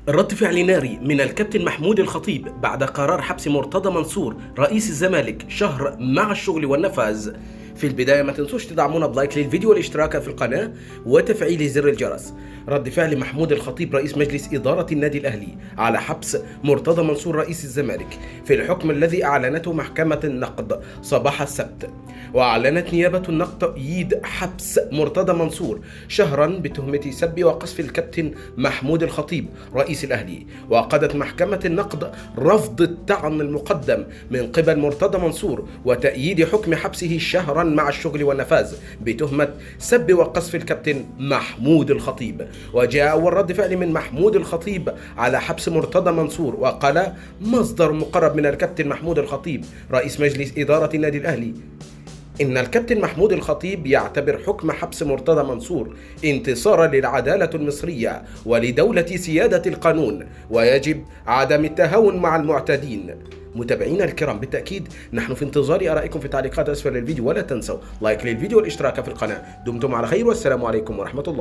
رد فعل ناري من الكابتن محمود الخطيب بعد قرار حبس مرتضى منصور رئيس الزمالك شهر مع الشغل والنفاذ. في البداية ما تنسوش تدعمونا بلايك للفيديو والاشتراك في القناة وتفعيل زر الجرس. رد فعل محمود الخطيب رئيس مجلس إدارة النادي الأهلي على حبس مرتضى منصور رئيس الزمالك في الحكم الذي أعلنته محكمة النقد صباح السبت. وأعلنت نيابة النقد تأييد حبس مرتضى منصور شهرا بتهمة سب وقذف الكابتن محمود الخطيب رئيس الأهلي. وأقدت محكمة النقد رفض الطعن المقدم من قبل مرتضى منصور وتأييد حكم حبسه شهرا مع الشغل والنفاذ بتهمة سب وقذف الكابتن محمود الخطيب. وجاء أول رد فعل من محمود الخطيب على حبس مرتضى منصور، وقال مصدر مقرب من الكابتن محمود الخطيب رئيس مجلس إدارة النادي الأهلي إن الكابتن محمود الخطيب يعتبر حكم حبس مرتضى منصور انتصارا للعدالة المصرية ولدولة سيادة القانون، ويجب عدم التهاون مع المعتدين. متابعينا الكرام، بالتأكيد نحن في انتظار آرائكم في تعليقات أسفل الفيديو، ولا تنسوا لايك للفيديو والاشتراك في القناة. دمتم على خير، والسلام عليكم ورحمة الله.